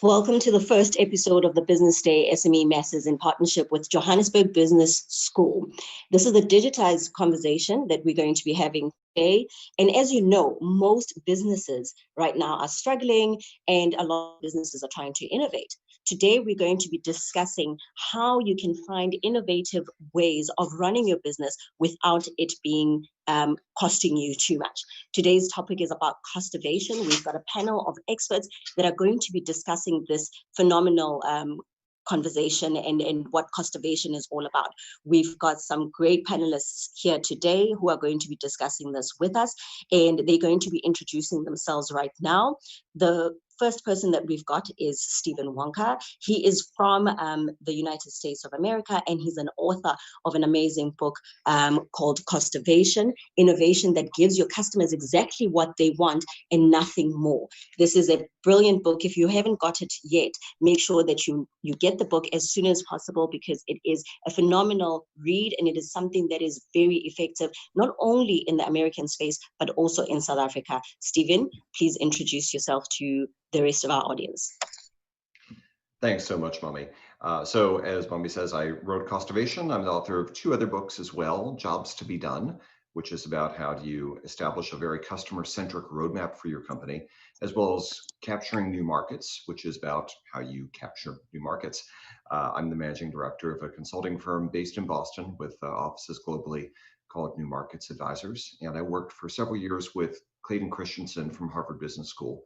Welcome to the first episode of the Business Day SME Masses in partnership with Johannesburg Business School. This is the digitized conversation that we're going to be having today. And as you know, most businesses right now are struggling and a lot of businesses are trying to innovate. Today, we're going to be discussing how you can find innovative ways of running your business without it being costing you too much. Today's topic is about Costovation. We've got a panel of experts that are going to be discussing this phenomenal conversation and what Costovation is all about. We've got some great panelists here today who are going to be discussing this with us, and they're going to be introducing themselves right now. The first person that we've got is Stephen Wonka. He is from the United States of America, and he's an author of an amazing book called Costovation, Innovation that gives your customers exactly what they want and nothing more. This is a brilliant book. If you haven't got it yet, make sure that you get the book as soon as possible, because it is a phenomenal read and it is something that is very effective, not only in the American space, but also in South Africa. Stephen, please introduce yourself to the rest of our audience. Thanks so much, Mummy. So as Mummy says, I wrote Costovation. I'm the author of two other books as well, Jobs to be Done, which is about how do you establish a very customer-centric roadmap for your company, as well as Capturing New Markets, which is about how you capture new markets. I'm the managing director of a consulting firm based in Boston with offices globally called New Markets Advisors. And I worked for several years with Clayton Christensen from Harvard Business School,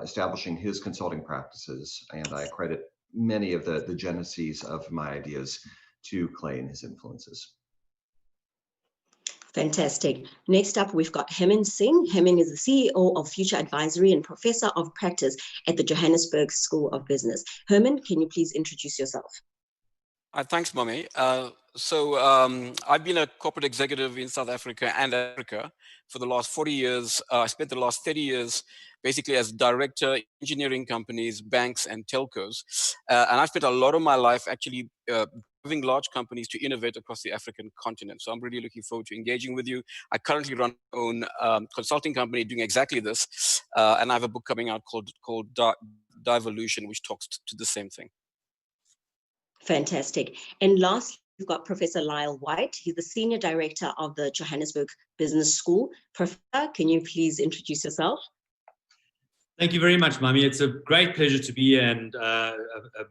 establishing his consulting practices. And I credit many of the genesis of my ideas to Clay and his influences. Fantastic. Next up, we've got Herman Singh. Herman is the CEO of Future Advisory and Professor of Practice at the Johannesburg School of Business. Herman, can you please introduce yourself? Thanks, Mummy. I've been a corporate executive in South Africa and Africa for the last 40 years. I spent the last 30 years basically as director, engineering companies, banks, and telcos. And I've spent a lot of my life actually driving large companies to innovate across the African continent. So I'm really looking forward to engaging with you. I currently run my own consulting company doing exactly this. And I have a book coming out called Diverlution, which talks to the same thing. Fantastic. And lastly, we've got Professor Lyle White. He's the Senior Director of the Johannesburg Business School. Professor, can you please introduce yourself? Thank you very much, Mummy. It's a great pleasure to be here and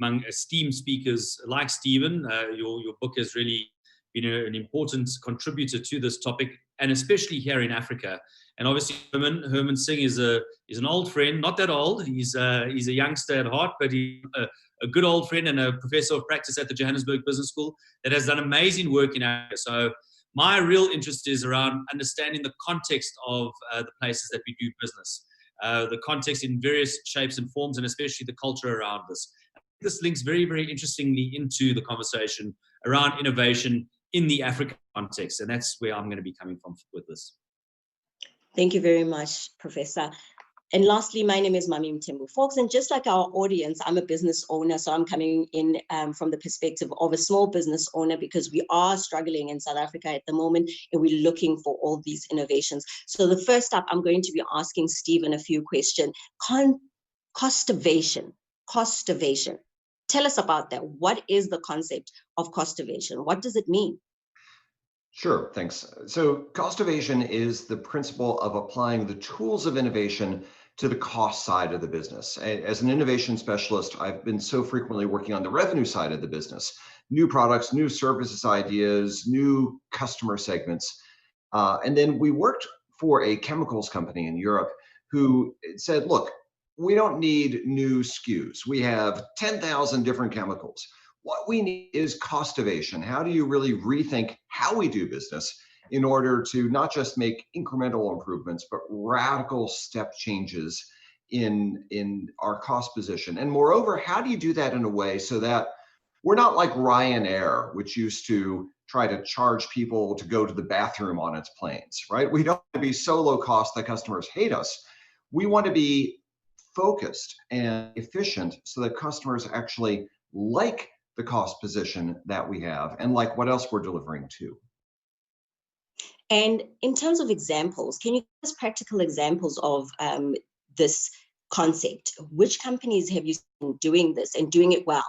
among esteemed speakers like Stephen. Your book has really been an important contributor to this topic, and especially here in Africa. And obviously, Herman Singh is an old friend, not that old. He's a youngster at heart, but he's a good old friend and a professor of practice at the Johannesburg Business School that has done amazing work in Africa. So my real interest is around understanding the context of the places that we do business, the context in various shapes and forms, and especially the culture around this. This links very, very interestingly into the conversation around innovation in the African context, and that's where I'm going to be coming from with this. Thank you very much, Professor. And lastly, my name is Mami Mtembu Fox, and just like our audience, I'm a business owner, so I'm coming in from the perspective of a small business owner, because we are struggling in South Africa at the moment, and we're looking for all these innovations. So the first up, I'm going to be asking Stephen a few questions. Costovation. Tell us about that. What is the concept of Costovation? What does it mean? Sure, thanks. So Costovation is the principle of applying the tools of innovation to the cost side of the business. As an innovation specialist, I've been so frequently working on the revenue side of the business, new products, new services ideas, new customer segments. And then we worked for a chemicals company in Europe who said, look, we don't need new SKUs. We have 10,000 different chemicals. What we need is Costovation. How do you really rethink how we do business in order to not just make incremental improvements, but radical step changes in our cost position? And moreover, how do you do that in a way so that we're not like Ryanair, which used to try to charge people to go to the bathroom on its planes, right? We don't want to be so low cost that customers hate us. We want to be focused and efficient so that customers actually like the cost position that we have and like what else we're delivering to. And in terms of examples, can you give us practical examples of this concept. Which companies have you seen doing this and doing it well?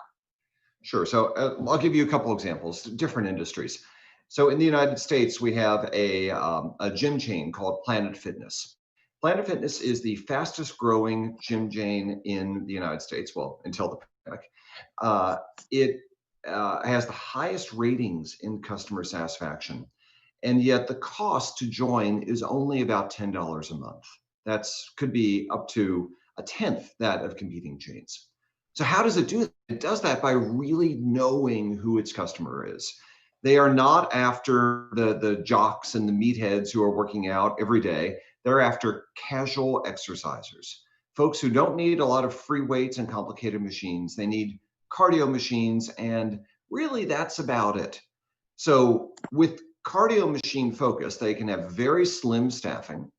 Sure. So I'll give you a couple examples, different industries. So in the United States, we have a gym chain called Planet Fitness. Planet Fitness is the fastest growing gym chain in the United States, well, until the pandemic. It has the highest ratings in customer satisfaction. And yet the cost to join is only about $10 a month. That's could be up to a tenth that of competing chains. So how does it do that? It does that by really knowing who its customer is. They are not after the jocks and the meatheads who are working out every day. They're after casual exercisers, folks who don't need a lot of free weights and complicated machines. They need cardio machines, and really that's about it. So with cardio machine focus, they can have very slim staffing.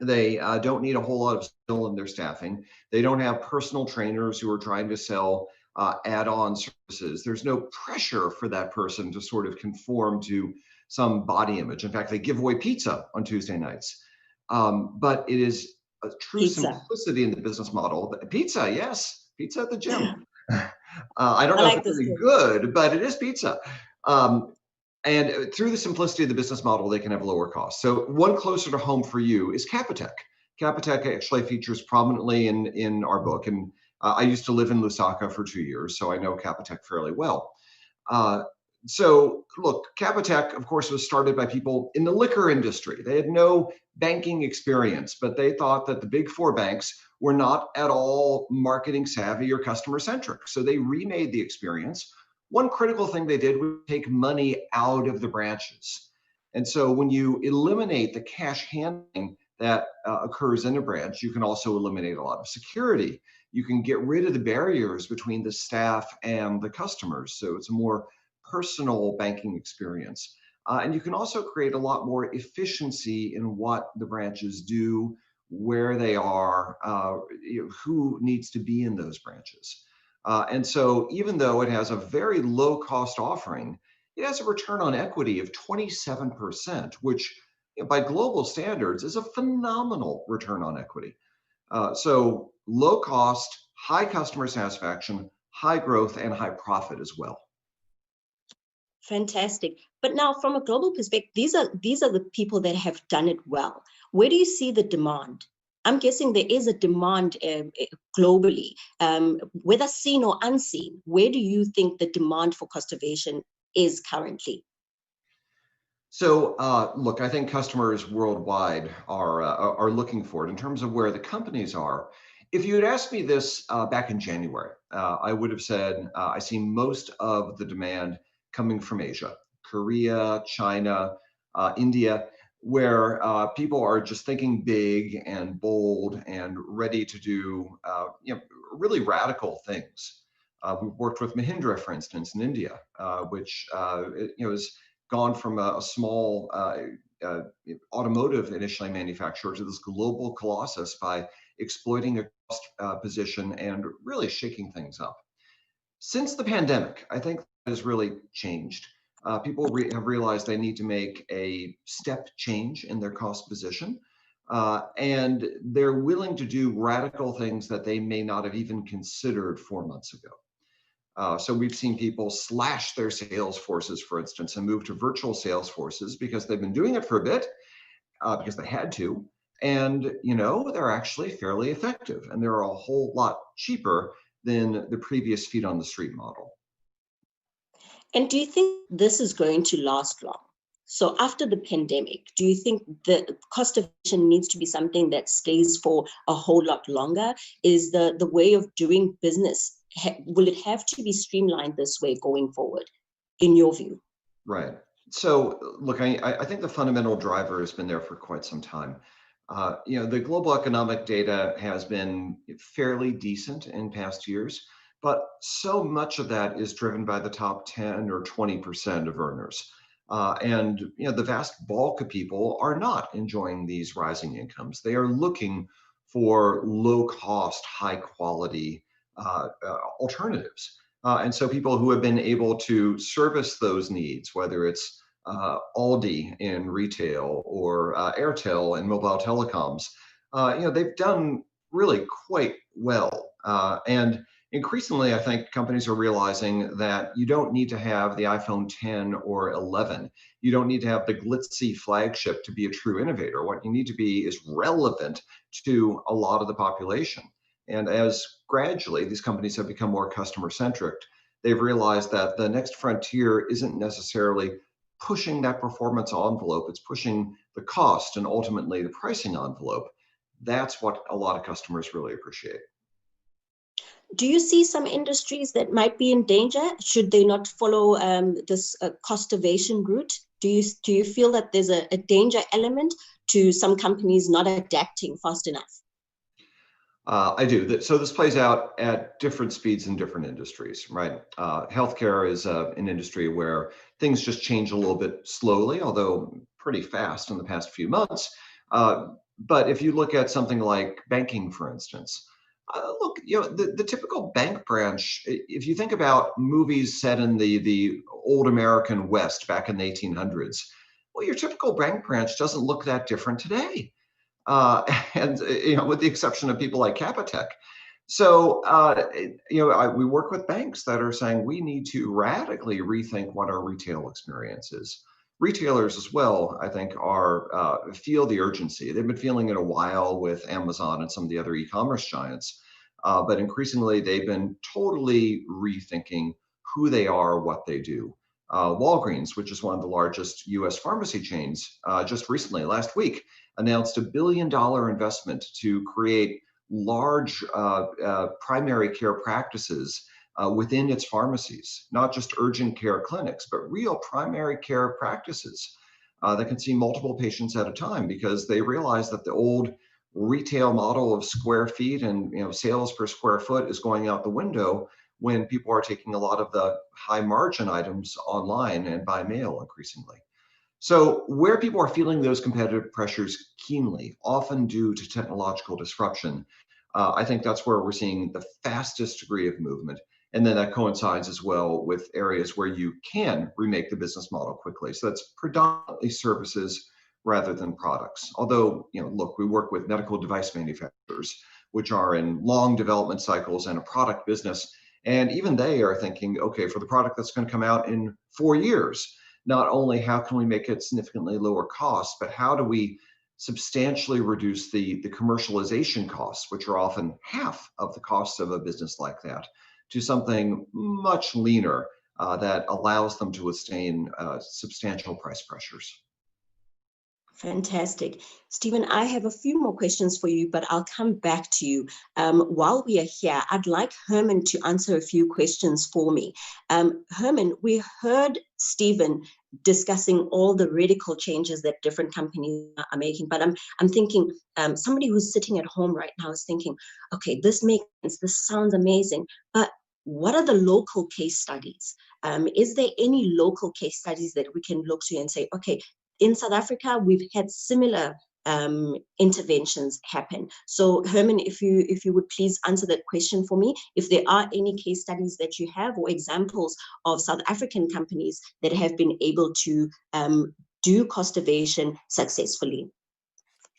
They don't need a whole lot of skill in their staffing. They don't have personal trainers who are trying to sell add-on services. There's no pressure for that person to sort of conform to some body image. In fact, they give away pizza on Tuesday nights. But it is a true simplicity in the business model. Pizza, yes, pizza at the gym. I don't know if it's really good, but it is pizza. And through the simplicity of the business model, they can have lower costs. So one closer to home for you is Capitec. Capitec actually features prominently in our book. And I used to live in Lusaka for 2 years, so I know Capitec fairly well. So look, Capitec, of course, was started by people in the liquor industry. They had no banking experience, but they thought that the big four banks were not at all marketing savvy or customer centric. So they remade the experience. One critical thing they did was take money out of the branches. And so when you eliminate the cash handling that occurs in a branch, you can also eliminate a lot of security. You can get rid of the barriers between the staff and the customers. So it's a more personal banking experience. And you can also create a lot more efficiency in what the branches do, where they are, who needs to be in those branches. And so even though it has a very low cost offering, it has a return on equity of 27%, which by global standards is a phenomenal return on equity. So low cost, high customer satisfaction, high growth, and high profit as well. Fantastic. But now from a global perspective, these are the people that have done it well. Where do you see the demand? I'm guessing there is a demand globally, whether seen or unseen. Where do you think the demand for Costovation is currently? So look, I think customers worldwide are looking for it in terms of where the companies are. If you had asked me this back in January, I would have said I see most of the demand coming from Asia, Korea, China, India, where people are just thinking big and bold and ready to do really radical things. We've worked with Mahindra, for instance, in India, which is gone from a small automotive initially manufacturer to this global colossus by exploiting a cost position and really shaking things up. Since the pandemic, I think that has really changed. People have realized they need to make a step change in their cost position, and they're willing to do radical things that they may not have even considered 4 months ago. So we've seen people slash their sales forces, for instance, and move to virtual sales forces because they've been doing it for a bit, because they had to. And, they're actually fairly effective, and they're a whole lot cheaper than the previous feet on the street model. And do you think this is going to last long? So after the pandemic, do you think the Costovation needs to be something that stays for a whole lot longer? Is the way of doing business, will it have to be streamlined this way going forward, in your view? Right. So look, I think the fundamental driver has been there for quite some time. The global economic data has been fairly decent in past years, but so much of that is driven by the top 10 or 20% of earners. And the vast bulk of people are not enjoying these rising incomes. They are looking for low cost, high quality alternatives. And so people who have been able to service those needs, whether it's Aldi in retail or Airtel in mobile telecoms, they've done really quite well. And increasingly, I think companies are realizing that you don't need to have the iPhone 10 or 11. You don't need to have the glitzy flagship to be a true innovator. What you need to be is relevant to a lot of the population. And as gradually these companies have become more customer centric, they've realized that the next frontier isn't necessarily pushing that performance envelope, it's pushing the cost and ultimately the pricing envelope. That's what a lot of customers really appreciate. Do you see some industries that might be in danger? Should they not follow this Costovation route? Do you feel that there's a danger element to some companies not adapting fast enough? I do. So this plays out at different speeds in different industries, right? Healthcare is an industry where things just change a little bit slowly, although pretty fast in the past few months. But if you look at something like banking, for instance, look, the typical bank branch, if you think about movies set in the old American West back in the 1800s, well, your typical bank branch doesn't look that different today. And with the exception of people like Capitec. So we work with banks that are saying we need to radically rethink what our retail experience is. Retailers as well, I think, feel the urgency. They've been feeling it a while with Amazon and some of the other e-commerce giants, but increasingly they've been totally rethinking who they are, what they do. Walgreens, which is one of the largest U.S. pharmacy chains, just recently, last week, announced $1 billion investment to create large primary care practices within its pharmacies, not just urgent care clinics, but real primary care practices that can see multiple patients at a time, because they realize that the old retail model of square feet and sales per square foot is going out the window when people are taking a lot of the high margin items online and by mail increasingly. So where people are feeling those competitive pressures keenly, often due to technological disruption, I think that's where we're seeing the fastest degree of movement. And then that coincides as well with areas where you can remake the business model quickly. So that's predominantly services rather than products. Although, look, we work with medical device manufacturers, which are in long development cycles and a product business. And even they are thinking, okay, for the product that's going to come out in 4 years, not only how can we make it significantly lower cost, but how do we substantially reduce the commercialization costs, which are often half of the cost of a business like that, to something much leaner that allows them to withstand substantial price pressures. Fantastic. Stephen, I have a few more questions for you, but I'll come back to you. While we are here, I'd like Herman to answer a few questions for me. Herman, we heard Stephen discussing all the radical changes that different companies are making, but I'm thinking somebody who's sitting at home right now is thinking, okay, this makes sense, this sounds amazing, but what are the local case studies? Is there any local case studies that we can look to and say, okay, in South Africa, we've had similar interventions happen. So Herman, if you would please answer that question for me, if there are any case studies that you have or examples of South African companies that have been able to do Costovation successfully.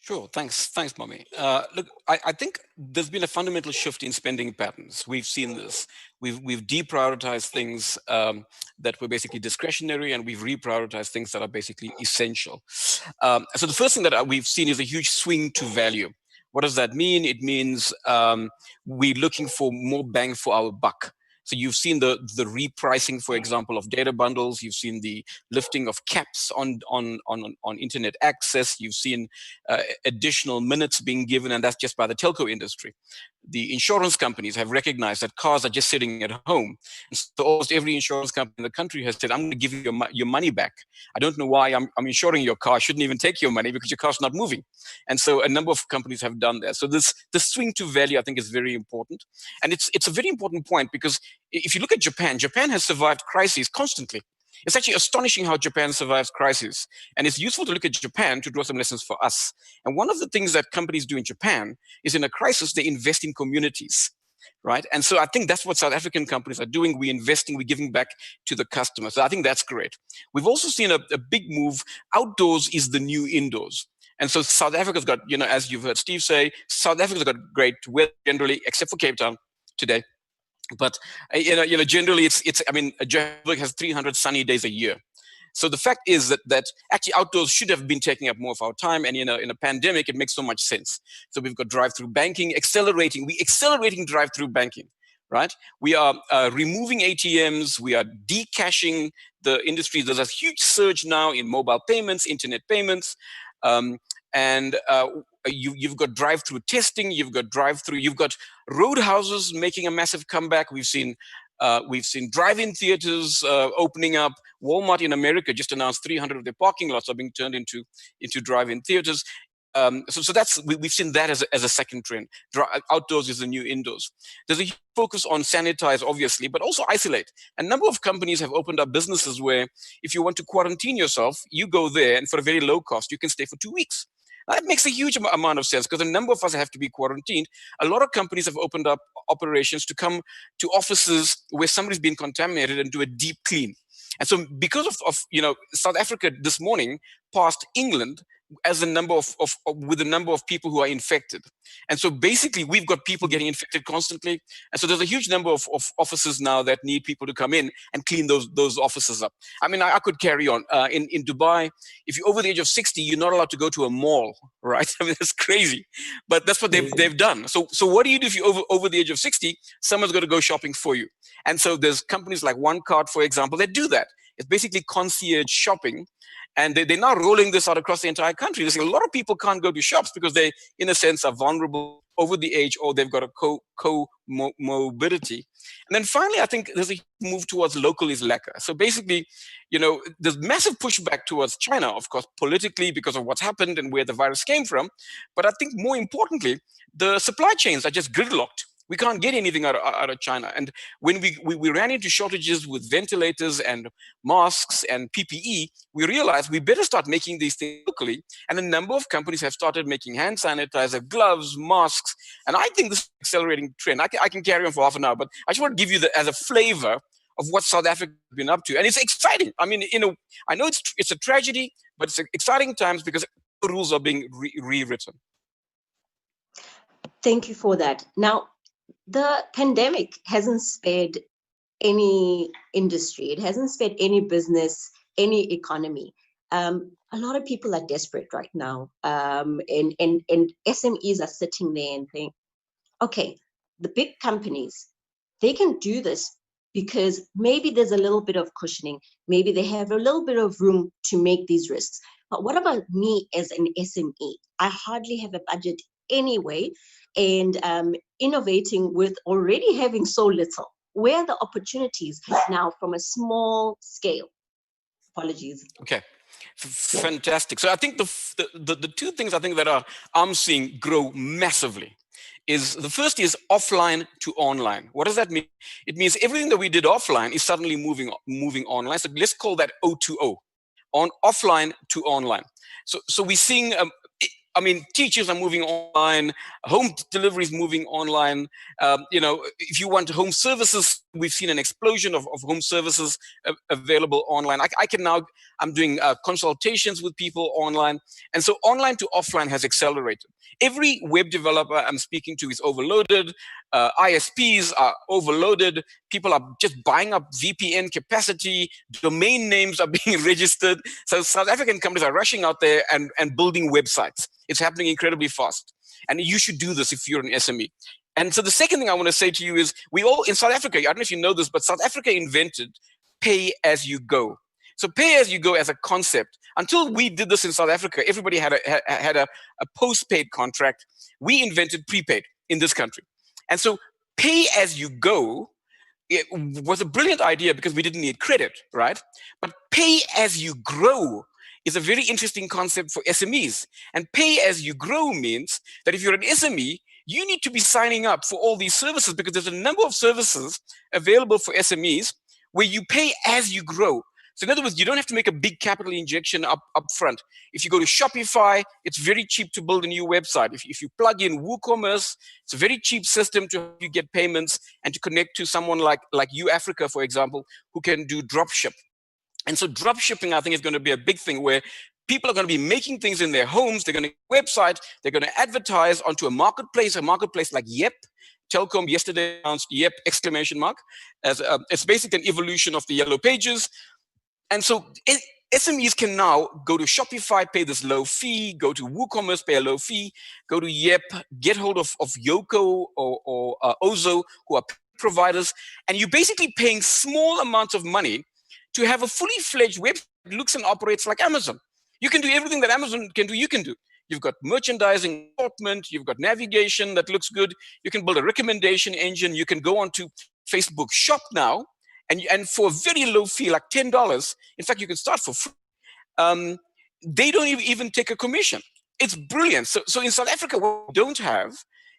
Sure. Thanks, Mommy. Look, I think there's been a fundamental shift in spending patterns. We've seen this. We've deprioritized things that were basically discretionary, and we've reprioritized things that are basically essential. So the first thing that we've seen is a huge swing to value. What does that mean? It means we're looking for more bang for our buck. So you've seen the repricing, for example, of data bundles. You've seen the lifting of caps on internet access. You've seen additional minutes being given, and that's just by the telco industry. The insurance companies have recognized that cars are just sitting at home. And so almost every insurance company in the country has said, I'm going to give you your money back. I don't know why I'm insuring your car. I shouldn't even take your money because your car's not moving. And so a number of companies have done that. So the swing to value, I think, is very important. And it's a very important point, because if you look at Japan has survived crises constantly. It's actually astonishing how Japan survives crises. And it's useful to look at Japan to draw some lessons for us. And one of the things that companies do in Japan is, in a crisis, they invest in communities, right? And so I think that's what South African companies are doing. We're investing, we're giving back to the customer. So I think that's great. We've also seen a big move. Outdoors is the new indoors. And so South Africa's got, as you've heard Steve say, South Africa's got great weather generally, except for Cape Town today. But generally Johannesburg has 300 sunny days a year. So the fact is that actually outdoors should have been taking up more of our time. And in a pandemic, it makes so much sense. So we've got drive-through banking, accelerating drive-through banking, right? We are removing ATMs. We are decashing the industry. There's a huge surge now in mobile payments, internet payments. You've got drive-through testing. You've got roadhouses making a massive comeback. We've seen drive-in theaters opening up. Walmart in America just announced 300 of their parking lots are being turned into drive-in theaters. So we've seen that as a second trend. Outdoors is the new indoors. There's a huge focus on sanitize, obviously, but also isolate. A number of companies have opened up businesses where if you want to quarantine yourself, you go there, and for a very low cost, you can stay for 2 weeks. That makes a huge amount of sense because a number of us have to be quarantined. A lot of companies have opened up operations to come to offices where somebody's been contaminated and do a deep clean. And so because of South Africa this morning passed England as a number with the number of people who are infected. And so basically we've got people getting infected constantly. And so there's a huge number of offices now that need people to come in and clean those offices up. I mean, I could carry on. In Dubai, if you're over the age of 60, you're not allowed to go to a mall, right? I mean, that's crazy. But that's what they've done. So what do you do if you're over the age of 60? Someone's got to go shopping for you. And so there's companies like OneCart, for example, that do that. It's basically concierge shopping. And they're now rolling this out across the entire country. There's a lot of people can't go to shops because they, in a sense, are vulnerable, over the age, or they've got a comorbidity. And then finally, I think there's a move towards local is lacquer. So basically, there's massive pushback towards China, of course, politically because of what's happened and where the virus came from. But I think more importantly, the supply chains are just gridlocked. We can't get anything out of China. And when we ran into shortages with ventilators and masks and PPE, we realized we better start making these things locally. And a number of companies have started making hand sanitizer, gloves, masks. And I think this is an accelerating trend. I can carry on for half an hour, but I just want to give you as a flavor of what South Africa has been up to. And it's exciting. I mean, I know it's a tragedy, but it's exciting times because the rules are being rewritten. Thank you for that. Now, the pandemic hasn't spared any industry. It hasn't spared any business, any economy. A lot of people are desperate right now. And SMEs are sitting there and think, okay, the big companies, they can do this because maybe there's a little bit of cushioning. Maybe they have a little bit of room to make these risks. But what about me as an SME? I hardly have a budget anyway. And innovating with already having so little. Where are the opportunities now from a small scale? Apologies. Okay, fantastic. So I think the two things I think that I'm seeing grow massively is the first is offline to online. What does that mean? It means everything that we did offline is suddenly moving online. So let's call that O2O, on offline to online. So we're seeing. Teachers are moving online, home delivery is moving online. If you want home services, we've seen an explosion of home services available online. I'm doing consultations with people online. And so online to offline has accelerated. Every web developer I'm speaking to is overloaded. ISPs are overloaded. People are just buying up VPN capacity. Domain names are being registered. So South African companies are rushing out there and building websites. It's happening incredibly fast. And you should do this if you're an SME. And so the second thing I want to say to you is we all in South Africa, I don't know if you know this, but South Africa invented pay as you go. So pay as you go as a concept. Until we did this in South Africa, everybody had a postpaid contract. We invented prepaid in this country. And so pay as you go, it was a brilliant idea because we didn't need credit, right? But pay as you grow is a very interesting concept for SMEs. And pay as you grow means that if you're an SME, you need to be signing up for all these services because there's a number of services available for SMEs where you pay as you grow. So in other words, you don't have to make a big capital injection up front. If you go to Shopify, it's very cheap to build a new website. If you plug in WooCommerce, it's a very cheap system to help you get payments and to connect to someone like UAfrica, for example, who can do drop ship. And so drop shipping, I think, is going to be a big thing where People are going to be making things in their homes. They're going to get a website. They're going to advertise onto a marketplace like Yep. Telkom yesterday announced Yep ! As it's basically an evolution of the Yellow Pages. And so SMEs can now go to Shopify, pay this low fee, go to WooCommerce, pay a low fee, go to Yep, get hold of Yoko or Ozo, who are providers, and you're basically paying small amounts of money to have a fully fledged website that looks and operates like Amazon. You can do everything that Amazon can do, you can do. You've got merchandising, assortment, you've got navigation that looks good. You can build a recommendation engine. You can go onto Facebook Shop now, and for a very low fee, like $10, in fact, you can start for free. They don't even take a commission. It's brilliant. So in South Africa, what we don't have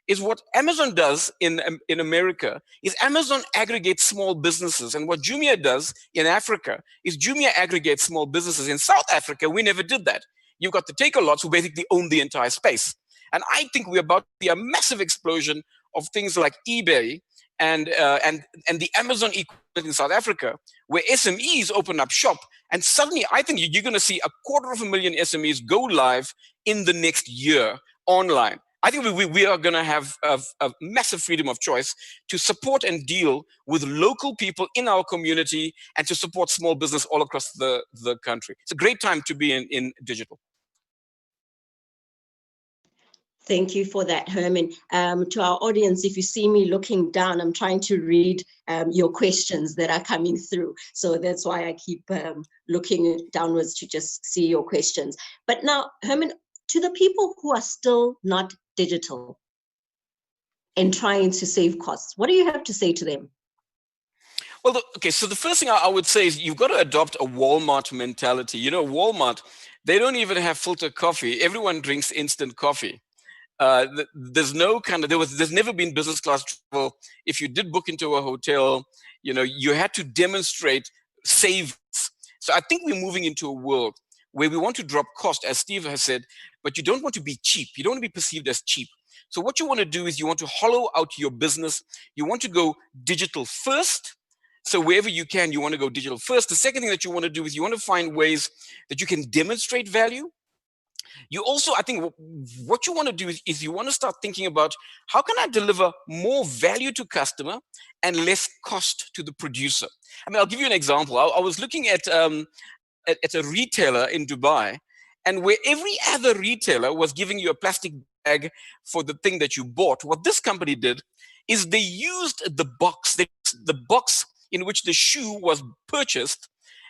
is what Amazon does in America is Amazon aggregates small businesses. And what Jumia does in Africa is Jumia aggregates small businesses. In South Africa, we never did that. You've got the Takealots who basically own the entire space. And I think we're about to see a massive explosion of things like eBay and the Amazon equivalent in South Africa, where SMEs open up shop. And suddenly, I think you're going to see 250,000 SMEs go live in the next year online. I think we are going to have a massive freedom of choice to support and deal with local people in our community and to support small business all across the country. It's a great time to be in digital. Thank you for that, Herman. To our audience, if you see me looking down, I'm trying to read your questions that are coming through. So that's why I keep looking downwards to just see your questions. But now, Herman, to the people who are still not digital and trying to save costs, what do you have to say to them? Well, okay, so the first thing I would say is you've got to adopt a Walmart mentality. You know, Walmart, they don't even have filter coffee. Everyone drinks instant coffee. There's no kind of, there's never been business class travel. If you did book into a hotel, you know, you had to demonstrate savings. So I think we're moving into a world where we want to drop cost, as Steve has said, but you don't want to be cheap. You don't want to be perceived as cheap. So what you want to do is you want to hollow out your business. You want to go digital first. So wherever you can, you want to go digital first. The second thing that you want to do is you want to find ways that you can demonstrate value. You also, I think what you want to do is you want to start thinking about how can I deliver more value to customer and less cost to the producer. I mean, I'll give you an example. I was looking at a retailer in Dubai, and where every other retailer was giving you a plastic bag for the thing that you bought, what this company did is they used the box in which the shoe was purchased,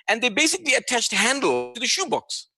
and they basically attached handle to the shoebox.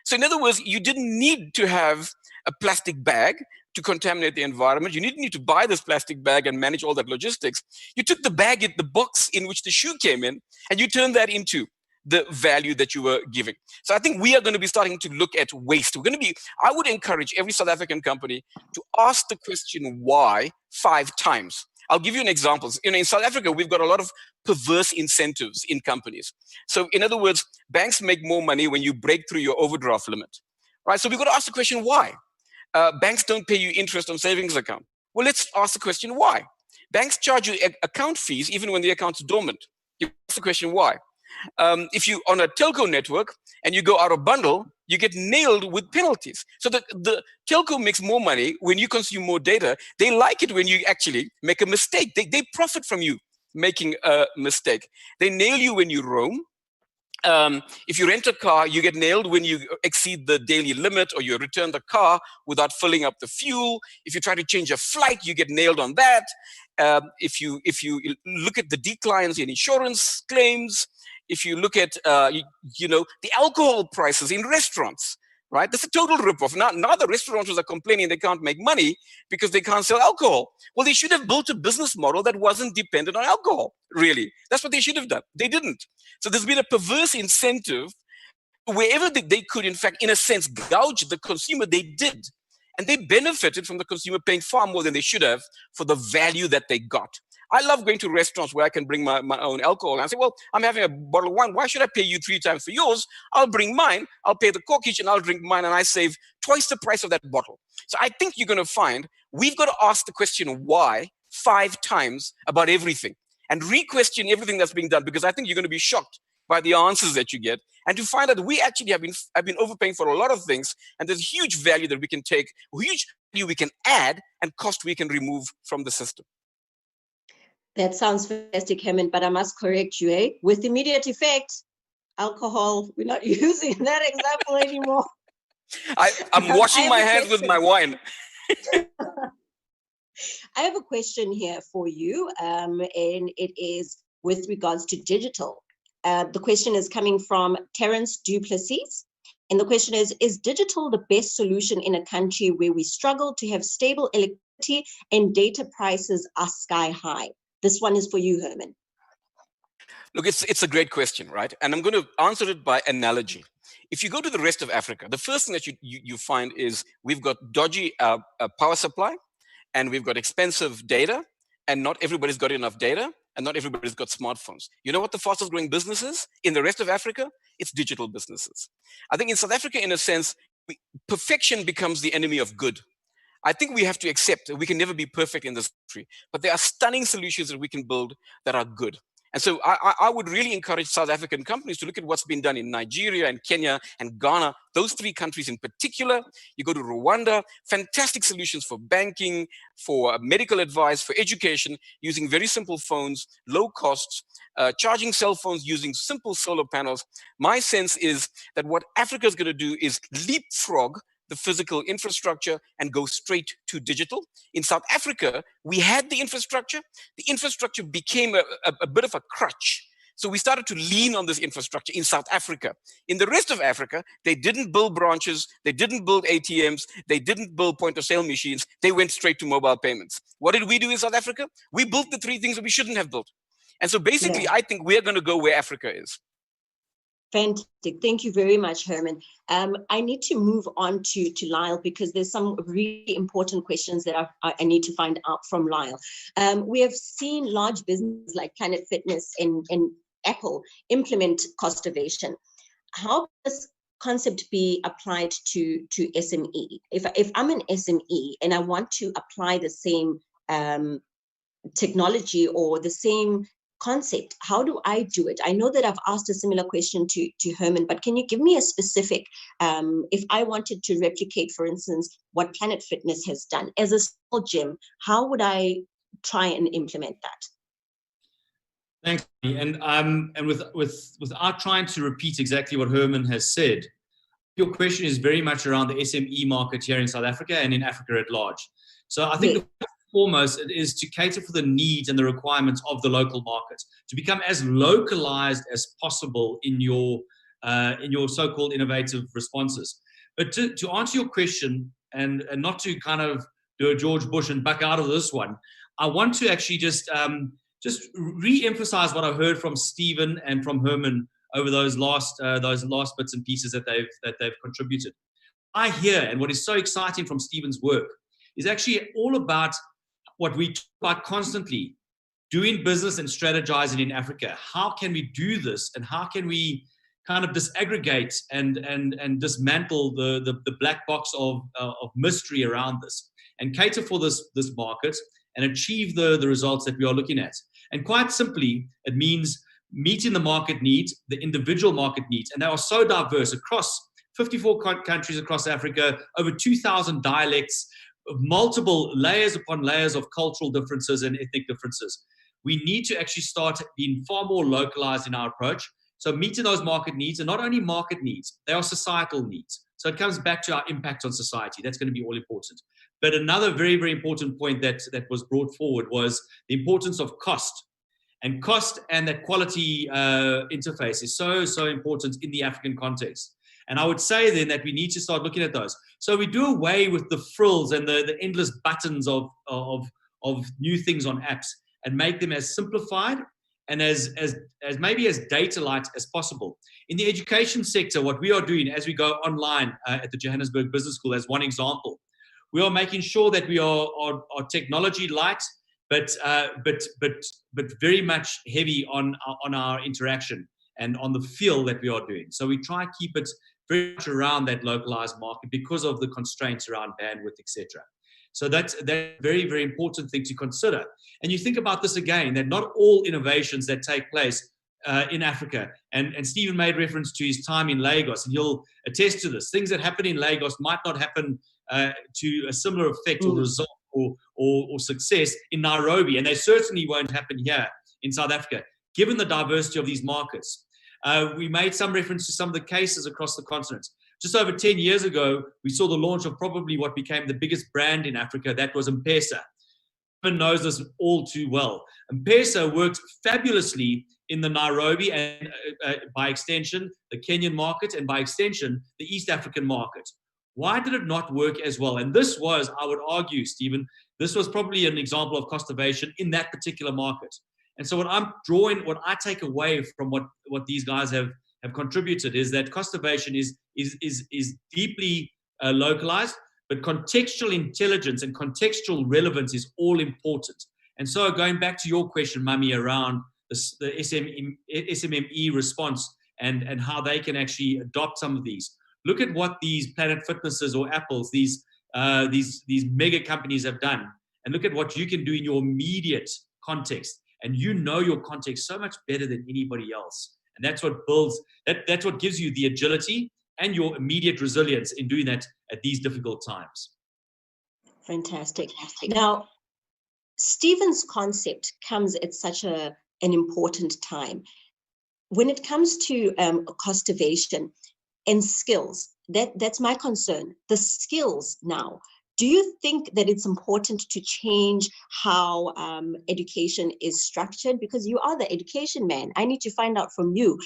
So in other words, you didn't need to have a plastic bag to contaminate the environment. You didn't need to buy this plastic bag and manage all that logistics. You took the bag, the box in which the shoe came in, and you turned that into the value that you were giving. So I think we are going to be starting to look at waste. I would encourage every South African company to ask the question why 5 times. I'll give you an example. You know, in South Africa, we've got a lot of perverse incentives in companies. So in other words, banks make more money when you break through your overdraft limit, right? So we've got to ask the question why. Banks don't pay you interest on savings account. Well, let's ask the question why. Banks charge you account fees even when the account's dormant. You ask the question why. If you on a telco network and you go out of bundle, you get nailed with penalties. So the telco makes more money when you consume more data. They like it when you actually make a mistake. They profit from you making a mistake. They nail you when you roam. If you rent a car, you get nailed when you exceed the daily limit or you return the car without filling up the fuel. If you try to change a flight, you get nailed on that. If you look at the declines in insurance claims, if you look at the alcohol prices in restaurants, right? That's a total ripoff. Now the restaurateurs are complaining they can't make money because they can't sell alcohol. Well, they should have built a business model that wasn't dependent on alcohol, really. That's what they should have done. They didn't. So there's been a perverse incentive. Wherever they could, in fact, in a sense, gouge the consumer, they did. And they benefited from the consumer paying far more than they should have for the value that they got. I love going to restaurants where I can bring my own alcohol. And I say, well, I'm having a bottle of wine. Why should I pay you 3 times for yours? I'll bring mine. I'll pay the corkage and I'll drink mine. And I save twice the price of that bottle. So I think you're going to find we've got to ask the question why 5 times about everything and re-question everything that's being done, because I think you're going to be shocked by the answers that you get, and to find out that we actually have been overpaying for a lot of things, and there's huge value that we can take, huge value we can add, and cost we can remove from the system. That sounds fantastic, Herman, but I must correct you, eh? With immediate effect, alcohol, we're not using that example anymore. I'm washing my hands with my wine. I have a question here for you, and it is with regards to digital. The question is coming from Terence Duplessis. And the question is digital the best solution in a country where we struggle to have stable electricity and data prices are sky high? This one is for you, Herman. Look, it's a great question, right? And I'm going to answer it by analogy. If you go to the rest of Africa, the first thing that you find is we've got dodgy power supply, and we've got expensive data, and not everybody's got enough data, and not everybody's got smartphones. You know what the fastest growing business is in the rest of Africa? It's digital businesses. I think in South Africa, in a sense, perfection becomes the enemy of good. I think we have to accept that we can never be perfect in this country, but there are stunning solutions that we can build that are good. And so I would really encourage South African companies to look at what's been done in Nigeria and Kenya and Ghana, those three countries in particular. You go to Rwanda, fantastic solutions for banking, for medical advice, for education, using very simple phones, low costs, charging cell phones using simple solar panels. My sense is that what Africa is going to do is leapfrog the physical infrastructure and go straight to digital. In South Africa, we had the infrastructure. The infrastructure became a bit of a crutch. So we started to lean on this infrastructure in South Africa. In the rest of Africa, they didn't build branches, they didn't build ATMs, they didn't build point-of-sale machines, they went straight to mobile payments. What did we do in South Africa? We built the three things that we shouldn't have built. And so basically, I think we're going to go where Africa is. Fantastic. Thank you very much, Herman. I need to move on to Lyle because there's some really important questions that I need to find out from Lyle. We have seen large businesses like Planet Fitness and Apple implement Costovation. How does this concept be applied to SME? If I'm an SME and I want to apply the same technology or the same concept, how do I do it? I know that I've asked a similar question to Herman, but can you give me a specific, if I wanted to replicate, for instance, what Planet Fitness has done as a small gym, how would I try and implement that? Thanks. And without trying to repeat exactly what Herman has said, your question is very much around the SME market here in South Africa and in Africa at large. So I think the foremost it is to cater for the needs and the requirements of the local market, to become as localized as possible in your so-called innovative responses. But to answer your question and not to kind of do a George Bush and back out of this one, I want to actually just re-emphasize what I heard from Stephen and from Herman over those last bits and pieces that they've contributed. I hear, and what is so exciting from Stephen's work is actually all about what we talk about constantly, doing business and strategizing in Africa. How can we do this, and how can we kind of disaggregate and dismantle the black box of mystery around this and cater for this market and achieve the results that we are looking at? And quite simply, it means meeting the market needs, the individual market needs, and they are so diverse across 54 countries across Africa, over 2,000 dialects, multiple layers upon layers of cultural differences and ethnic differences. We need to actually start being far more localized in our approach. So meeting those market needs, and not only market needs, they are societal needs. So it comes back to our impact on society. That's going to be all important. But another very, very important point that was brought forward was the importance of cost. And cost and that quality interface is so important in the African context. And I would say then that we need to start looking at those. So we do away with the frills and the endless buttons of new things on apps and make them as simplified and as maybe as data light as possible. In the education sector, what we are doing as we go online at the Johannesburg Business School, as one example, we are making sure that we are technology light, but very much heavy on our interaction and on the feel that we are doing. So we try to keep it very much around that localized market because of the constraints around bandwidth, etc. So that's a very, very important thing to consider. And you think about this again, that not all innovations that take place in Africa. And Stephen made reference to his time in Lagos, and he'll attest to this. Things that happen in Lagos might not happen to a similar effect or result or success in Nairobi, and they certainly won't happen here in South Africa, given the diversity of these markets. We made some reference to some of the cases across the continent. Just over 10 years ago, we saw the launch of probably what became the biggest brand in Africa. That was M-Pesa. Everyone knows this all too well. M-Pesa worked fabulously in the Nairobi and by extension, the Kenyan market, and by extension, the East African market. Why did it not work as well? And this was, I would argue, Stephen, this was probably an example of Costovation in that particular market. And so what I take away from what these guys have contributed is that Costovation is deeply localized, but contextual intelligence and contextual relevance is all important. And so going back to your question, Mummy, around the SMME response and how they can actually adopt some of these. Look at what these Planet Fitnesses or Apples, these mega companies have done, and look at what you can do in your immediate context. And you know your context so much better than anybody else. And that's what builds, that's what gives you the agility and your immediate resilience in doing that at these difficult times. Fantastic. Now, Stephen's concept comes at such an important time. When it comes to Costovation and skills, that's my concern. The skills now. Do you think that it's important to change how education is structured? Because you are the education man. I need to find out from you.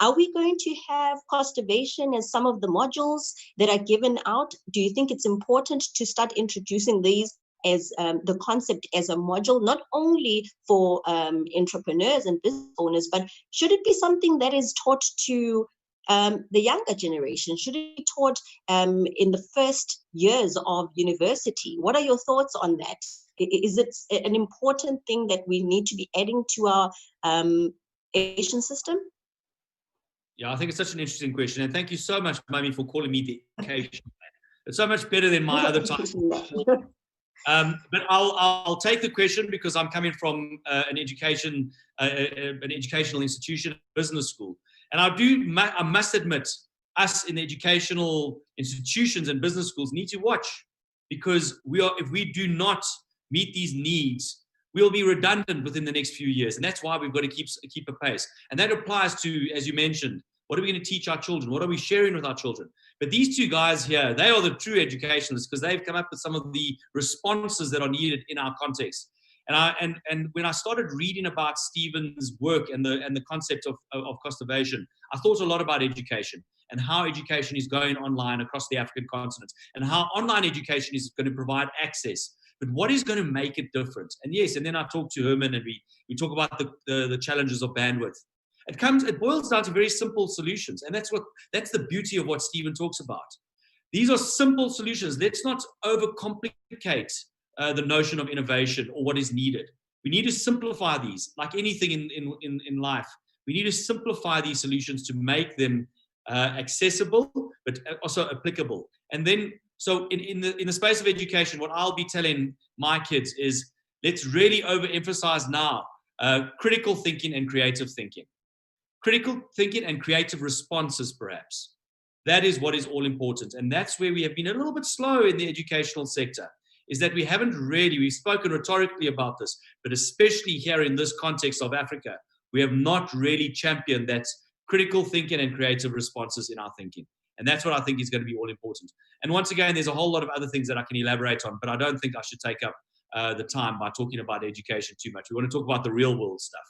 Are we going to have Costovation as some of the modules that are given out? Do you think it's important to start introducing these as the concept as a module, not only for entrepreneurs and business owners, but should it be something that is taught to the younger generation? Should it be taught in the first years of university? What are your thoughts on that? Is it an important thing that we need to be adding to our education system? Yeah, I think it's such an interesting question. And thank you so much, Mummy, for calling me the education man. It's so much better than my other times. But I'll take the question because I'm coming from an educational institution, business school. And I must admit, us in the educational institutions and business schools need to watch, because if we do not meet these needs, we'll be redundant within the next few years. And that's why we've got to keep a pace. And that applies to, as you mentioned, what are we going to teach our children? What are we sharing with our children? But these two guys here, they are the true educationalists, because they've come up with some of the responses that are needed in our context. And when I started reading about Stephen's work and the concept of Costovation, I thought a lot about education and how education is going online across the African continent and how online education is going to provide access. But what is going to make it different? And yes, and then I talked to Herman and we talk about the challenges of bandwidth. It boils down to very simple solutions. And that's the beauty of what Stephen talks about. These are simple solutions. Let's not overcomplicate the notion of innovation or what is needed. We need to simplify these, like anything in life. We need to simplify these solutions to make them accessible, but also applicable. And then, so in the space of education, what I'll be telling my kids is, let's really overemphasize now critical thinking and creative thinking. Critical thinking and creative responses, perhaps. That is what is all important. And that's where we have been a little bit slow in the educational sector, is that we've spoken rhetorically about this, but especially here in this context of Africa, we have not really championed that critical thinking and creative responses in our thinking. And that's what I think is going to be all important. And once again, there's a whole lot of other things that I can elaborate on, but I don't think I should take up the time by talking about education too much. We want to talk about the real world stuff.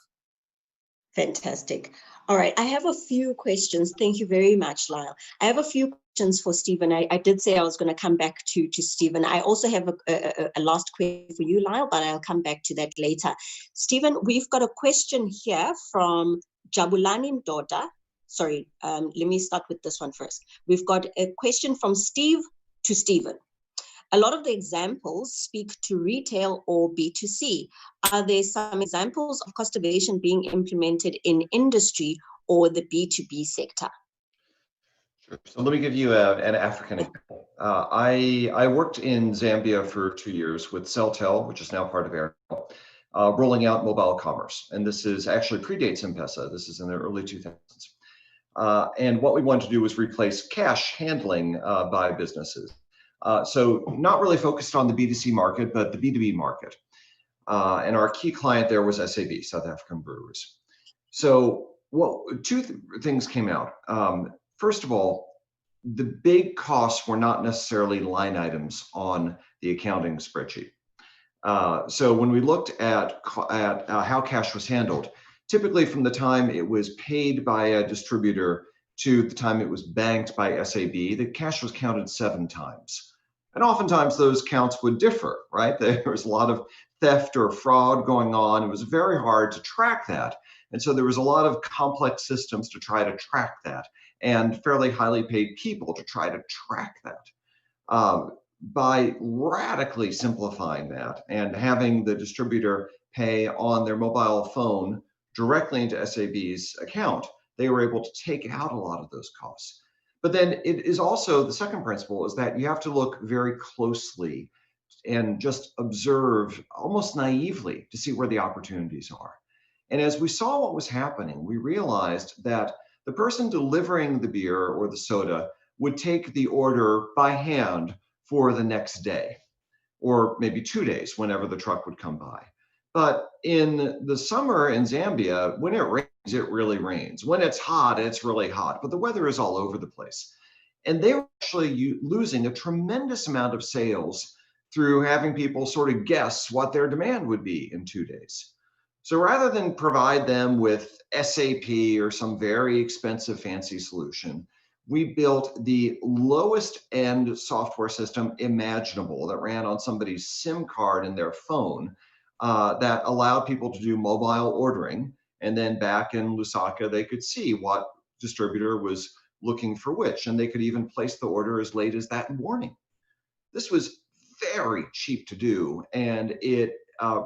Fantastic. All right. I have a few questions. Thank you very much, Lyle. I have a few questions for Stephen. I did say I was going to come back to Stephen. I also have a last question for you, Lyle, but I'll come back to that later. Stephen, we've got a question here from Jabulani Mdoda. Sorry, let me start with this one first. We've got a question from Steve to Stephen. A lot of the examples speak to retail or B2C. Are there some examples of Costovation being implemented in industry or the B2B sector? Sure. So let me give you an African example. I worked in Zambia for 2 years with Celtel, which is now part of Airtel. rolling out mobile commerce. And this is actually predates M-Pesa. This is in the early 2000s. And what we wanted to do was replace cash handling by businesses. So not really focused on the B2C market, but the B2B market. And our key client there was SAB, South African Breweries. So two things came out. First of all, the big costs were not necessarily line items on the accounting spreadsheet. So when we looked at how cash was handled, typically from the time it was paid by a distributor to the time it was banked by SAB, the cash was counted 7 times. And oftentimes those counts would differ, right? There was a lot of theft or fraud going on. It was very hard to track that. And so there was a lot of complex systems to try to track that and fairly highly paid people to try to track that. By radically simplifying that and having the distributor pay on their mobile phone directly into SAB's account, they were able to take out a lot of those costs. But then it is also, the second principle is that you have to look very closely and just observe almost naively to see where the opportunities are. And as we saw what was happening, we realized that the person delivering the beer or the soda would take the order by hand for the next day, or maybe 2 days, whenever the truck would come by. But in the summer in Zambia, when it rains, it really rains. When it's hot, it's really hot, but the weather is all over the place. And they were actually losing a tremendous amount of sales through having people sort of guess what their demand would be in 2 days. So rather than provide them with SAP or some very expensive fancy solution, we built the lowest end software system imaginable that ran on somebody's SIM card in their phone that allowed people to do mobile ordering. And then back in Lusaka, they could see what distributor was looking for which, and they could even place the order as late as that morning. This was very cheap to do, and it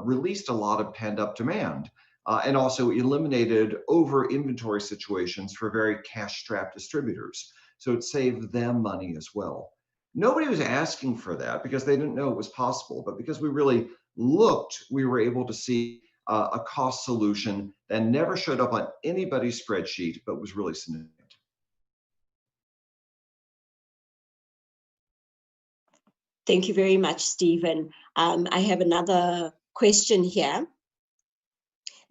released a lot of pent-up demand. And also eliminated over inventory situations for very cash-strapped distributors. So it saved them money as well. Nobody was asking for that because they didn't know it was possible, but because we really looked, we were able to see a cost solution that never showed up on anybody's spreadsheet, but was really significant. Thank you very much, Stephen. I have another question here.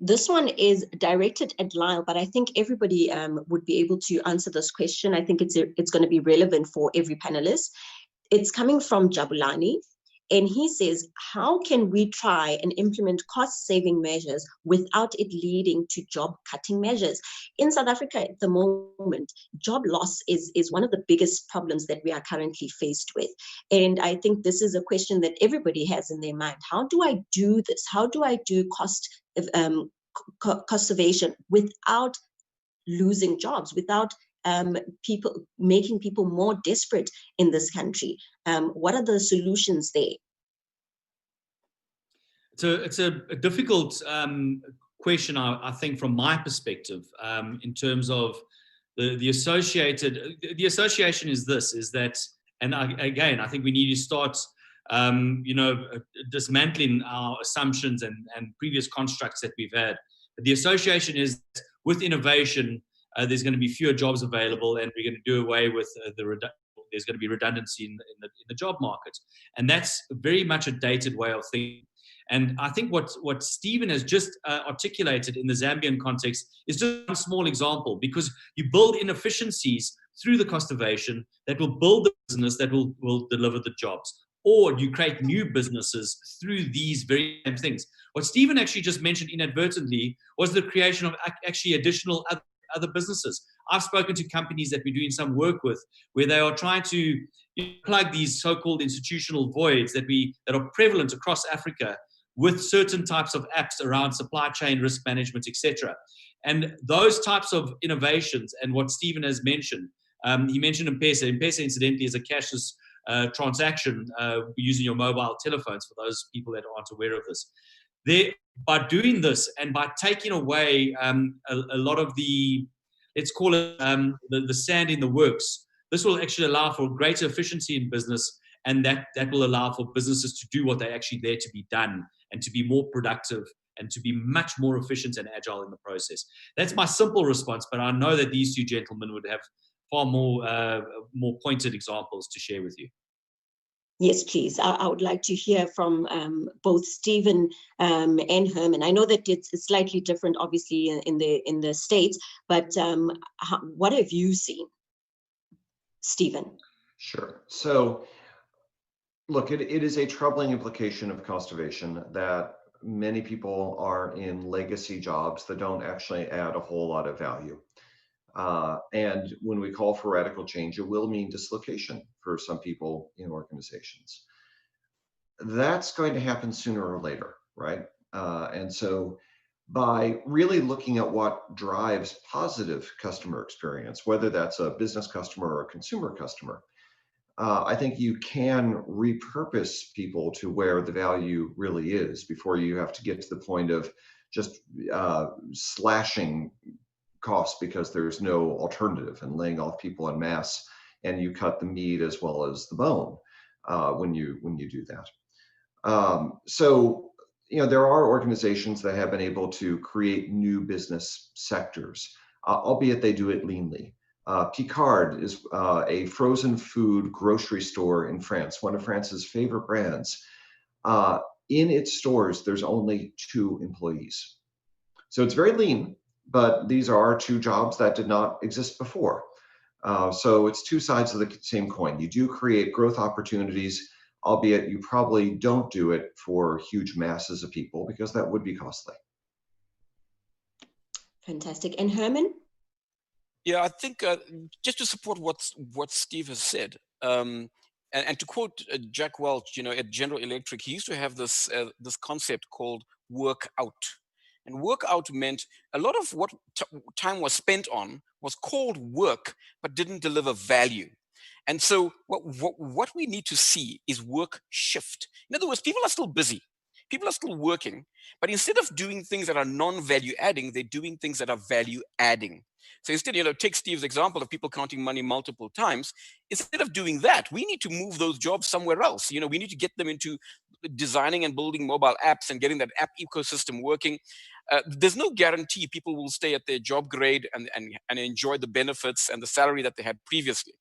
This one is directed at Lyle, but I think everybody would be able to answer this question. I think it's going to be relevant for every panelist. It's coming from Jabulani, and he says, how can we try and implement cost-saving measures without it leading to job-cutting measures? In South Africa at the moment, job loss is one of the biggest problems that we are currently faced with. And I think this is a question that everybody has in their mind. How do I do this? How do I do Costovation without losing jobs, without making people more desperate in this country? What are the solutions there? It's a difficult question, I think, from my perspective, in terms of the association is that, and again, I think we need to start dismantling our assumptions and previous constructs that we've had. The association is with innovation, there's going to be fewer jobs available, and we're going to do away with there's going to be redundancy in the job market. And that's very much a dated way of thinking. And I think what Stephen has just articulated in the Zambian context is just one small example, because you build inefficiencies through the Costovation that will build the business that will deliver the jobs. Or you create new businesses through these very same things. What Stephen actually just mentioned inadvertently was the creation of actually additional other businesses. I've spoken to companies that we're doing some work with where they are trying to plug these so-called institutional voids that are prevalent across Africa with certain types of apps around supply chain risk management, etc. And those types of innovations, and what Stephen has mentioned, he mentioned M-Pesa. M-Pesa, incidentally, is a cashless transaction using your mobile telephones, for those people that aren't aware of this. By doing this and by taking away a lot of the, let's call it the sand in the works, this will actually allow for greater efficiency in business, and that will allow for businesses to do what they're actually there to be done and to be more productive and to be much more efficient and agile in the process. That's my simple response, but I know that these two gentlemen would have far more pointed examples to share with you. Yes, please. I would like to hear from both Stephen and Herman. I know that it's slightly different, obviously, in the States, but what have you seen, Stephen? Sure. So, look, it is a troubling implication of Costovation that many people are in legacy jobs that don't actually add a whole lot of value. And when we call for radical change, it will mean dislocation for some people in organizations. That's going to happen sooner or later, right? And so by really looking at what drives positive customer experience, whether that's a business customer or a consumer customer, I think you can repurpose people to where the value really is before you have to get to the point of just slashing costs because there's no alternative and laying off people en masse, and you cut the meat as well as the bone when you do that. So, there are organizations that have been able to create new business sectors, albeit they do it leanly. Picard is a frozen food grocery store in France, one of France's favorite brands. In its stores, there's only 2 employees. So it's very lean, but these are 2 jobs that did not exist before. So it's 2 sides of the same coin. You do create growth opportunities, albeit you probably don't do it for huge masses of people because that would be costly. Fantastic. And Herman? Yeah, I think just to support what Steve has said, and to quote Jack Welch, at General Electric, he used to have this concept called work out. And work out meant a lot of what time was spent on was called work, but didn't deliver value. And so what we need to see is work shift. In other words, people are still busy. People are still working, but instead of doing things that are non-value adding, they're doing things that are value adding. So instead, take Steve's example of people counting money multiple times. Instead of doing that, we need to move those jobs somewhere else. We need to get them into designing and building mobile apps and getting that app ecosystem working. There's no guarantee people will stay at their job grade and enjoy the benefits and the salary that they had previously.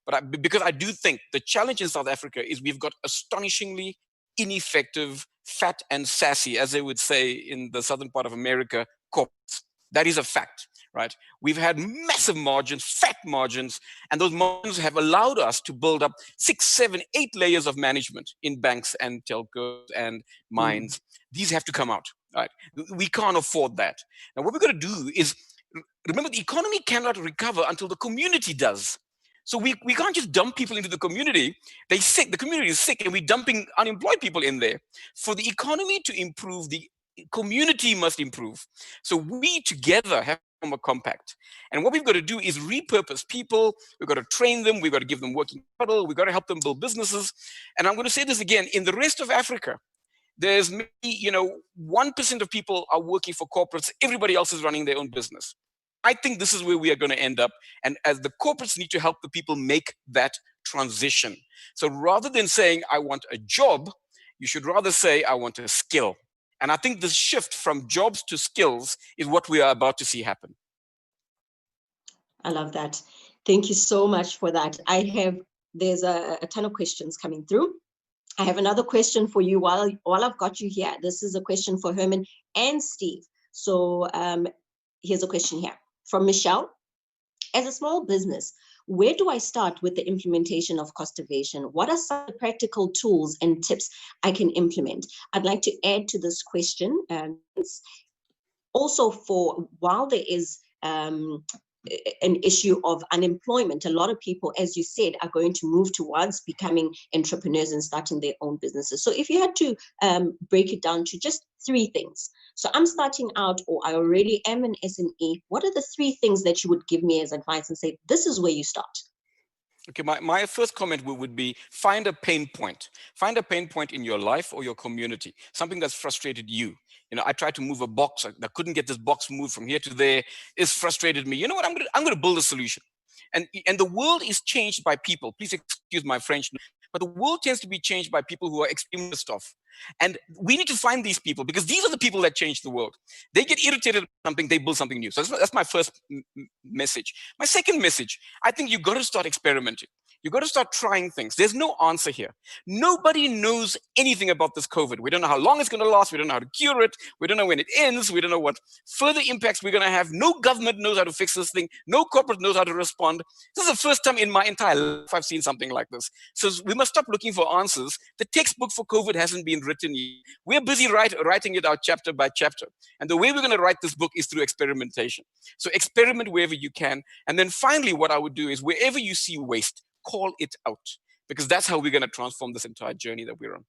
But because I do think the challenge in South Africa is we've got astonishingly ineffective, fat and sassy, as they would say in the southern part of America, corporates. That is a fact, right? We've had massive margins, fat margins, and those margins have allowed us to build up 6, 7, 8 layers of management in banks and telcos and mines. These have to come out, right? We can't afford that. Now, what we're going to do is, remember, the economy cannot recover until the community does. So we can't just dump people into the community. They're sick. The community is sick, and we're dumping unemployed people in there. For the economy to improve, the community must improve. So we together have to form a compact. And what we've got to do is repurpose people. We've got to train them. We've got to give them working capital. We've got to help them build businesses. And I'm going to say this again. In the rest of Africa, there's maybe 1% of people are working for corporates. Everybody else is running their own business. I think this is where we are going to end up. And as the corporates need to help the people make that transition. So rather than saying, I want a job, you should rather say, I want a skill. And I think this shift from jobs to skills is what we are about to see happen. I love that. Thank you so much for that. There's a ton of questions coming through. I have another question for you while I've got you here. This is a question for Herman and Steve. So here's a question here from Michelle. As a small business, where do I start with the implementation of Costovation? What are some practical tools and tips I can implement? I'd like to add to this question. Also, while there is an issue of unemployment, a lot of people, as you said, are going to move towards becoming entrepreneurs and starting their own businesses. So if you had to break it down to just 3 things. So I'm starting out, or I already am an SME. What are the 3 things that you would give me as advice and say, this is where you start? Okay, my first comment would be find a pain point. Find a pain point in your life or your community, something that's frustrated you. I tried to move a box. I couldn't get this box moved from here to there. It's frustrated me. You know what? I'm going to build a solution. And the world is changed by people. Please excuse my French, but the world tends to be changed by people who are extremely pissed off. And we need to find these people, because these are the people that change the world. They get irritated about something, they build something new. So that's my first message. My second message, I think you've got to start experimenting. You've got to start trying things. There's no answer here. Nobody knows anything about this COVID. We don't know how long it's going to last. We don't know how to cure it. We don't know when it ends. We don't know what further impacts we're going to have. No government knows how to fix this thing. No corporate knows how to respond. This is the first time in my entire life I've seen something like this. So we must stop looking for answers. The textbook for COVID hasn't been written yet. We're busy writing it out chapter by chapter. And the way we're going to write this book is through experimentation. So experiment wherever you can. And then finally, what I would do is wherever you see waste, call it out, because that's how we're going to transform this entire journey that we're on.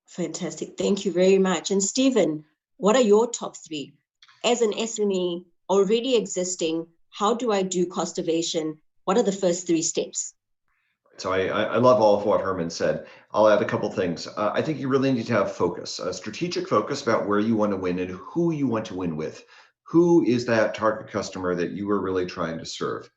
Fantastic. Thank you very much. And Stephen, what are your top three? As an SME already existing, how do I do Costovation? What are the first three steps? So I love all of what Herman said. I'll add a couple things. I think you really need to have focus, a strategic focus about where you want to win and who you want to win with. Who is that target customer that you are really trying to serve?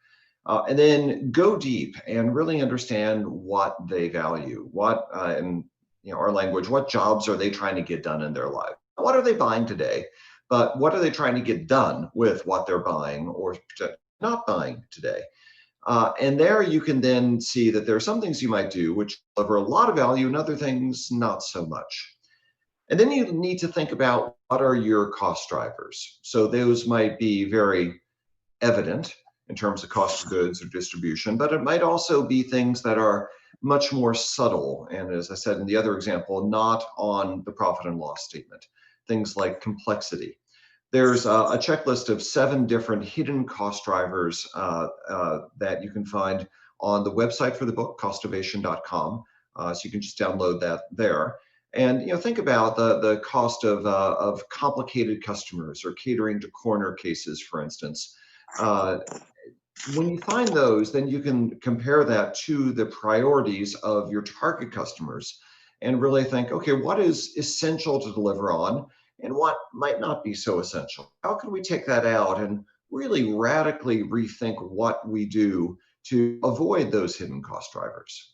And then go deep and really understand what they value, what, in our language, what jobs are they trying to get done in their life? What are they buying today? But what are they trying to get done with what they're buying or not buying today? And there you can then see that there are some things you might do which deliver a lot of value and other things not so much. And then you need to think about what are your cost drivers. So those might be very evident in terms of cost of goods or distribution, but it might also be things that are much more subtle. And as I said in the other example, not on the profit and loss statement, things like complexity. There's a checklist of 7 different hidden cost drivers that you can find on the website for the book, costovation.com. So you can just download that there. And think about the cost of complicated customers or catering to corner cases, for instance. When you find those, then you can compare that to the priorities of your target customers and really think, okay, what is essential to deliver on and what might not be so essential? How can we take that out and really radically rethink what we do to avoid those hidden cost drivers?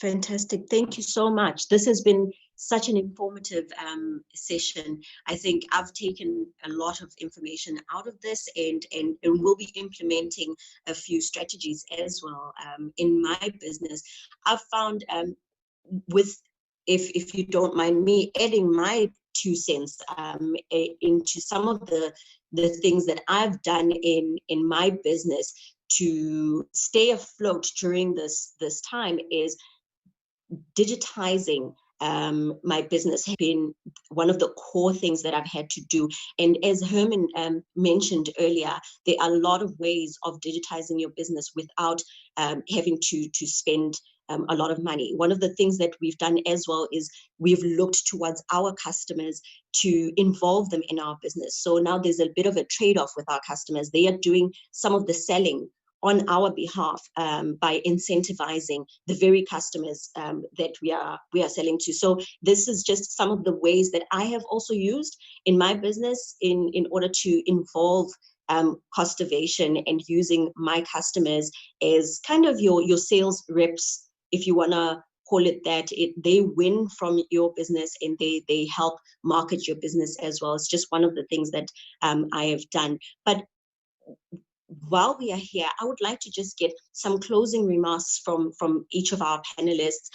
Fantastic. Thank you so much. This has been such an informative session. I think I've taken a lot of information out of this and will be implementing a few strategies as well in my business. I've found if you don't mind me adding my 2 cents into some of the things that I've done in my business to stay afloat during this time is digitizing my business has been one of the core things that I've had to do. And as Herman mentioned earlier, there are a lot of ways of digitizing your business without having to spend a lot of money. One of the things that we've done as well is we've looked towards our customers to involve them in our business. So now there's a bit of a trade-off with our customers. They are doing some of the selling on our behalf by incentivizing the very customers that we are selling to. So this is just some of the ways that I have also used in my business in order to involve Costovation and using my customers as kind of your sales reps, if you want to call it that. They win from your business and they help market your business as well. It's just one of the things that I have done. But while we are here, I would like to just get some closing remarks from each of our panelists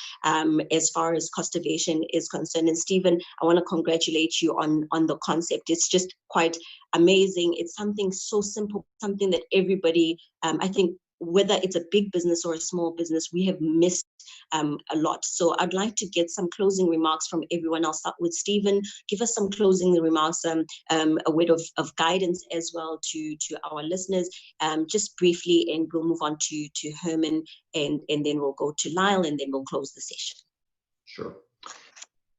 as far as Costovation is concerned. And Stephen, I want to congratulate you on the concept. It's just quite amazing. It's something so simple, something that everybody, I think, whether it's a big business or a small business, we have missed a lot. So I'd like to get some closing remarks from everyone. I'll start with Stephen. Give us some closing remarks, a word of guidance as well to our listeners, just briefly, and we'll move on to Herman, and then we'll go to Lyle, and then we'll close the session. Sure.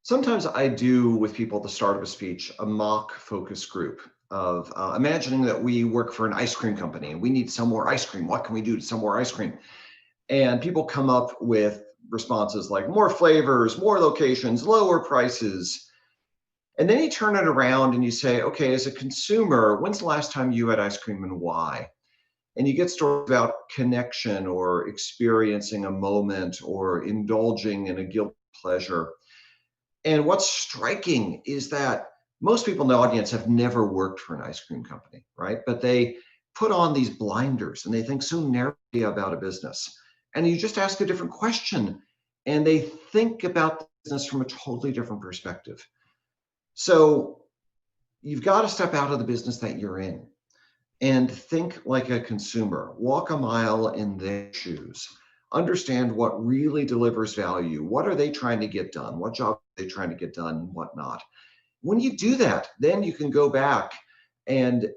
Sometimes I do with people at the start of a speech a mock focus group of imagining that we work for an ice cream company and we need some more ice cream. What can we do to sell more ice cream? And people come up with responses like more flavors, more locations, lower prices. And then you turn it around and you say, okay, as a consumer, when's the last time you had ice cream and why? And you get stories about connection or experiencing a moment or indulging in a guilty pleasure. And what's striking is that most people in the audience have never worked for an ice cream company, right? But they put on these blinders and they think so narrowly about a business. And you just ask a different question and they think about the business from a totally different perspective. So you've got to step out of the business that you're in and think like a consumer, walk a mile in their shoes, understand what really delivers value. What are they trying to get done? What job are they trying to get done and what not? When you do that, then you can go back and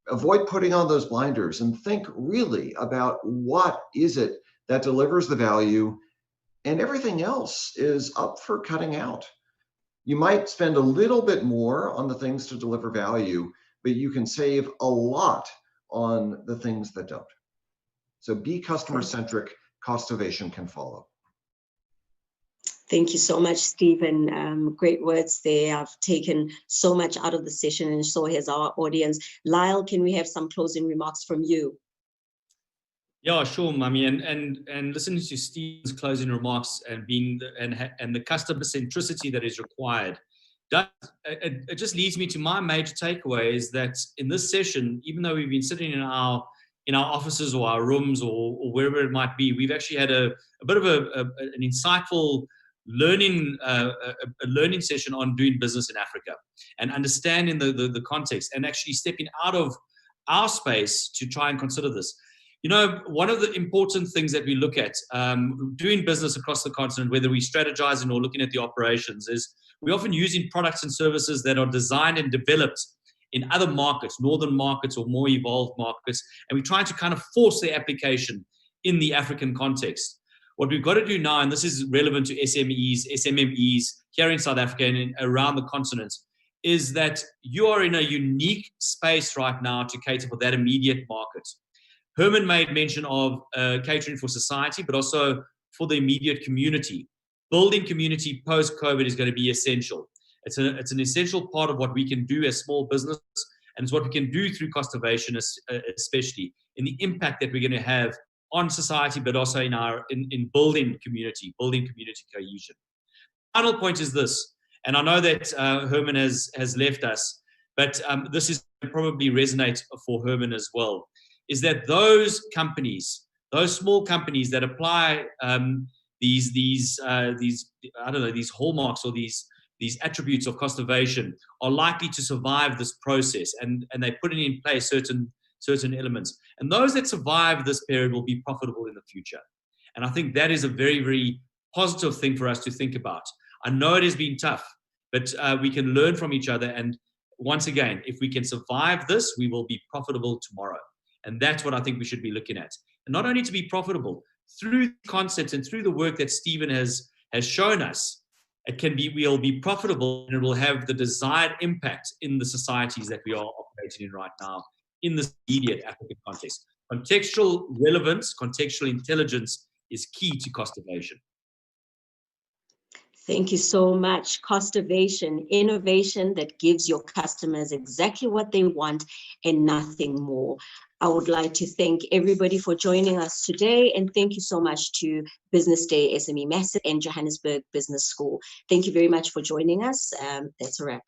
avoid putting on those blinders and think really about what is it that delivers the value, and everything else is up for cutting out. You might spend a little bit more on the things to deliver value, but you can save a lot on the things that don't. So be customer centric, Costovation can follow. Thank you so much, Stephen. Great words there. I've taken so much out of the session, and so has our audience. Lyle, can we have some closing remarks from you? Yeah, sure, Mummy. And listening to Stephen's closing remarks and being the customer centricity that is required, it just leads me to my major takeaway is that in this session, even though we've been sitting in our offices or our rooms or wherever it might be, we've actually had a bit of an insightful learning session on doing business in Africa and understanding the context and actually stepping out of our space to try and consider this. You know, one of the important things that we look at doing business across the continent, whether we're strategizing or looking at the operations, is we're often using products and services that are designed and developed in other markets, northern markets or more evolved markets, and we're trying to kind of force their application in the African context. What we've got to do now, and this is relevant to SMEs, SMMEs here in South Africa and around the continent, is that you are in a unique space right now to cater for that immediate market. Herman made mention of catering for society, but also for the immediate community. Building community post-COVID is going to be essential. It's an essential part of what we can do as small business, and it's what we can do through Costovation, especially in the impact that we're going to have on society, but also in building community cohesion. Final point is this, and I know that Herman has left us, but this is probably resonate for Herman as well, is that those companies, those small companies that apply these hallmarks or these attributes of Costovation are likely to survive this process, and they're putting in place certain elements. And those that survive this period will be profitable in the future. And I think that is a very, very positive thing for us to think about. I know it has been tough, but we can learn from each other. And once again, if we can survive this, we will be profitable tomorrow. And that's what I think we should be looking at. And not only to be profitable, through concepts and through the work that Stephen has shown us, we'll be profitable, and it will have the desired impact in the societies that we are operating in right now in this immediate African context. Contextual relevance, contextual intelligence is key to Costovation. Thank you so much. Costovation, innovation that gives your customers exactly what they want and nothing more. I would like to thank everybody for joining us today, and thank you so much to Business Day SME Massive and Johannesburg Business School. Thank you very much for joining us. That's a wrap.